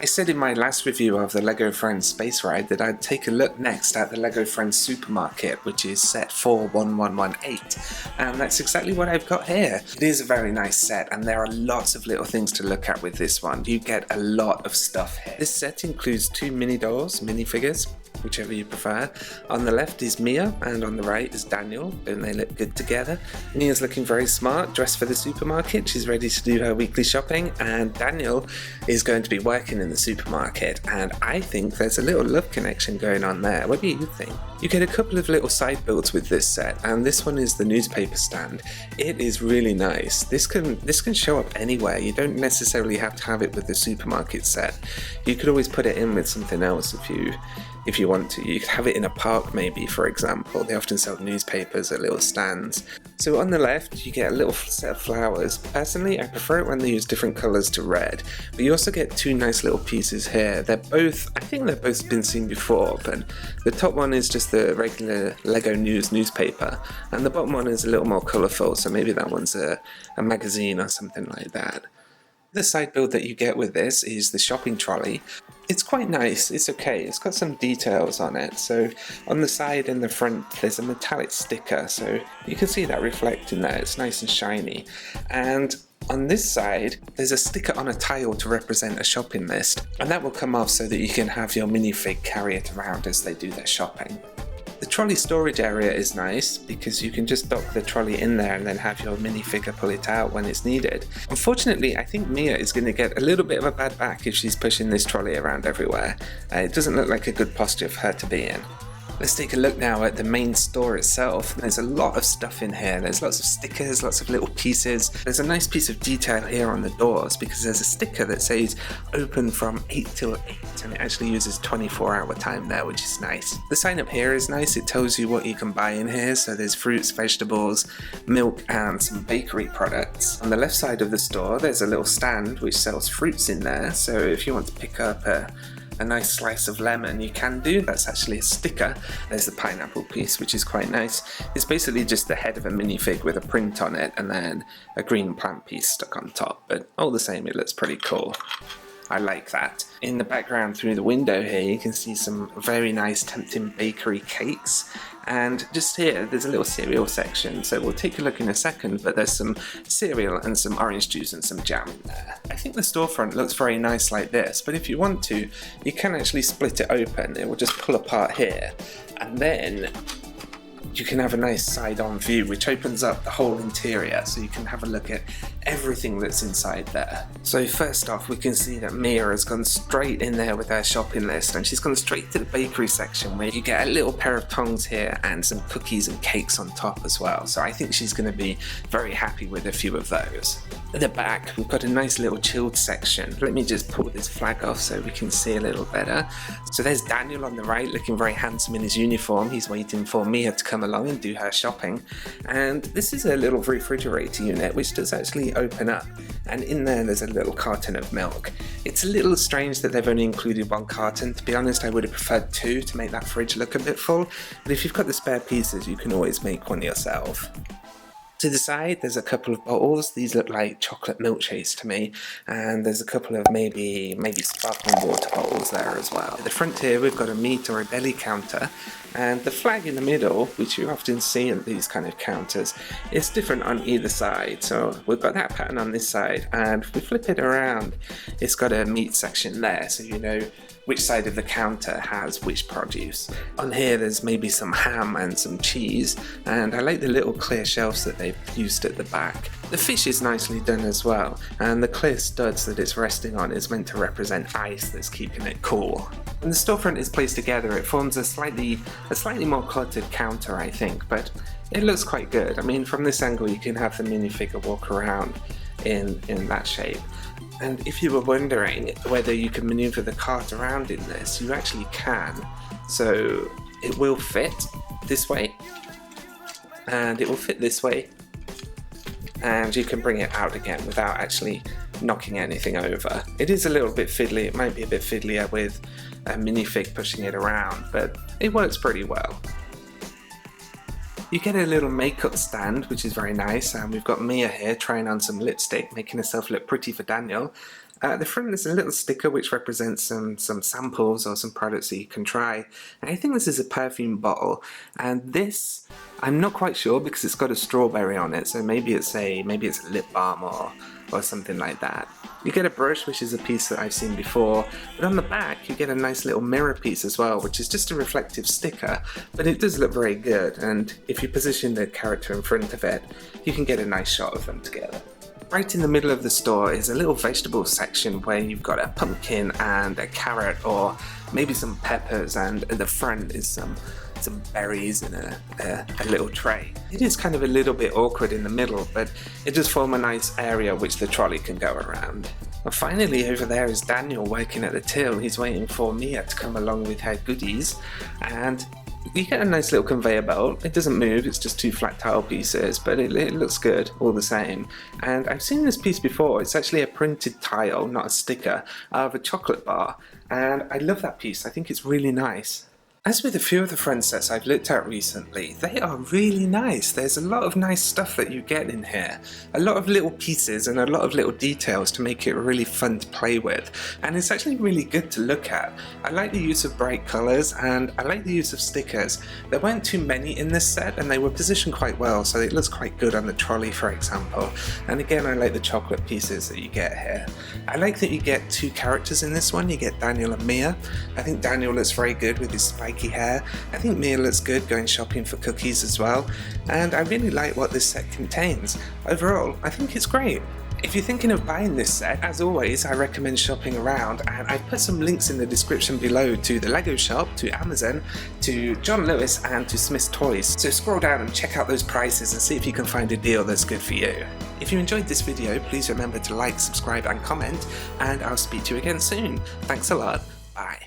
I said in my last review of the LEGO Friends Space Ride that I'd take a look next at the LEGO Friends Supermarket, which is set 41118, and that's exactly what I've got here. It is a very nice set, and there are lots of little things to look at with this one. You get a lot of stuff here. This set includes 2 mini dolls, minifigures, whichever you prefer. On the left is Mia, and on the right is Daniel, and they look good together. Mia's looking very smart, dressed for the supermarket. She's ready to do her weekly shopping, and Daniel is going to be working in the supermarket, and I think there's a little love connection going on there. What do you think? You get a couple of little side builds with this set, and this one is the newspaper stand. It is really nice. This can show up anywhere. You don't necessarily have to have it with the supermarket set. You could always put it in with something else if you want to. You could have it in a park maybe, for example. They often sell newspapers at little stands. So on the left you get a little set of flowers. Personally, I prefer it when they use different colours to red, but you also get 2 nice little pieces here. I think they've both been seen before, but the top one is just the regular LEGO News newspaper, and the bottom one is a little more colourful, so maybe that one's a magazine or something like that. The side build that you get with this is the shopping trolley. It's quite nice, it's okay, it's got some details on it. So on the side and the front there's a metallic sticker, so you can see that reflecting there, it's nice and shiny. And on this side there's a sticker on a tile to represent a shopping list, and that will come off so that you can have your minifig carry it around as they do their shopping. The trolley storage area is nice because you can just dock the trolley in there and then have your minifigure pull it out when it's needed. Unfortunately, I think Mia is going to get a little bit of a bad back if she's pushing this trolley around everywhere. It doesn't look like a good posture for her to be in. Let's take a look now at the main store itself. There's a lot of stuff in here. There's lots of stickers, lots of little pieces. There's a nice piece of detail here on the doors because there's a sticker that says open from 8 till 8, and it actually uses 24-hour time there, which is nice. The sign up here is nice. It tells you what you can buy in here. So there's fruits, vegetables, milk, and some bakery products. On the left side of the store, there's a little stand which sells fruits in there. So if you want to pick up a nice slice of lemon, you can do. That's actually a sticker. There's the pineapple piece, which is quite nice. It's basically just the head of a minifig with a print on it and then a green plant piece stuck on top, but all the same it looks pretty cool. I like that. In the background through the window here you can see some very nice tempting bakery cakes, and just here there's a little cereal section, so we'll take a look in a second, but there's some cereal and some orange juice and some jam in there. I think the storefront looks very nice like this, but if you want to, you can actually split it open. It will just pull apart here, and then you can have a nice side-on view which opens up the whole interior, so you can have a look at everything that's inside there. So first off, we can see that Mia has gone straight in there with her shopping list, and she's gone straight to the bakery section where you get a little pair of tongs here and some cookies and cakes on top as well. So I think she's going to be very happy with a few of those. At the back we've got a nice little chilled section. Let me just pull this flag off so we can see a little better. So there's Daniel on the right, looking very handsome in his uniform. He's waiting for Mia to come along and do her shopping, and this is a little refrigerator unit which does actually open up, and in there there's a little carton of milk. It's a little strange that they've only included 1 carton. To be honest, I would have preferred 2 to make that fridge look a bit full, but if you've got the spare pieces you can always make one yourself. To the side there's a couple of bottles. These look like chocolate milkshakes to me, and there's a couple of maybe sparkling water bottles there as well. At the front here we've got a meat or a deli counter, and the flag in the middle, which you often see at these kind of counters, is different on either side. So we've got that pattern on this side, and if we flip it around it's got a meat section there, so you know which side of the counter has which produce. On here there's maybe some ham and some cheese, and I like the little clear shelves that they've used at the back. The fish is nicely done as well, and the clear studs that it's resting on is meant to represent ice that's keeping it cool. When the storefront is placed together it forms a slightly more cluttered counter, I think, but it looks quite good. I mean, from this angle you can have the minifigure walk around in that shape. And if you were wondering whether you can maneuver the cart around in this, you actually can. So it will fit this way, and it will fit this way, and you can bring it out again without actually knocking anything over. It is a little bit fiddly. It might be a bit fiddlier with a minifig pushing it around, but it works pretty well. You get a little makeup stand, which is very nice, and we've got Mia here trying on some lipstick, making herself look pretty for Daniel. At the front there's a little sticker which represents some samples or some products that you can try. And I think this is a perfume bottle, and this, I'm not quite sure because it's got a strawberry on it, so maybe it's a lip balm or something like that. You get a brush, which is a piece that I've seen before, but on the back you get a nice little mirror piece as well, which is just a reflective sticker, but it does look very good, and if you position the character in front of it, you can get a nice shot of them together. Right in the middle of the store is a little vegetable section where you've got a pumpkin and a carrot or maybe some peppers, and at the front is some berries in a little tray. It is kind of a little bit awkward in the middle, but it does form a nice area which the trolley can go around. And finally over there is Daniel working at the till. He's waiting for Mia to come along with her goodies, and you get a nice little conveyor belt. It doesn't move, it's just two flat tile pieces, but it looks good all the same. And I've seen this piece before. It's actually a printed tile, not a sticker, of a chocolate bar, and I love that piece. I think it's really nice. As with a few of the friend sets I've looked at recently, they are really nice. There's a lot of nice stuff that you get in here. A lot of little pieces and a lot of little details to make it really fun to play with. And it's actually really good to look at. I like the use of bright colours and I like the use of stickers. There weren't too many in this set and they were positioned quite well, so it looks quite good on the trolley, for example. And again, I like the chocolate pieces that you get here. I like that you get two characters in this one. You get Daniel and Mia. I think Daniel looks very good with his spiky hair. I think Mia looks good going shopping for cookies as well, and I really like what this set contains. Overall, I think it's great. If you're thinking of buying this set, as always, I recommend shopping around, and I've put some links in the description below to the Lego shop, to Amazon, to John Lewis and to Smith's Toys. So scroll down and check out those prices and see if you can find a deal that's good for you. If you enjoyed this video, please remember to like, subscribe and comment, and I'll speak to you again soon. Thanks a lot. Bye.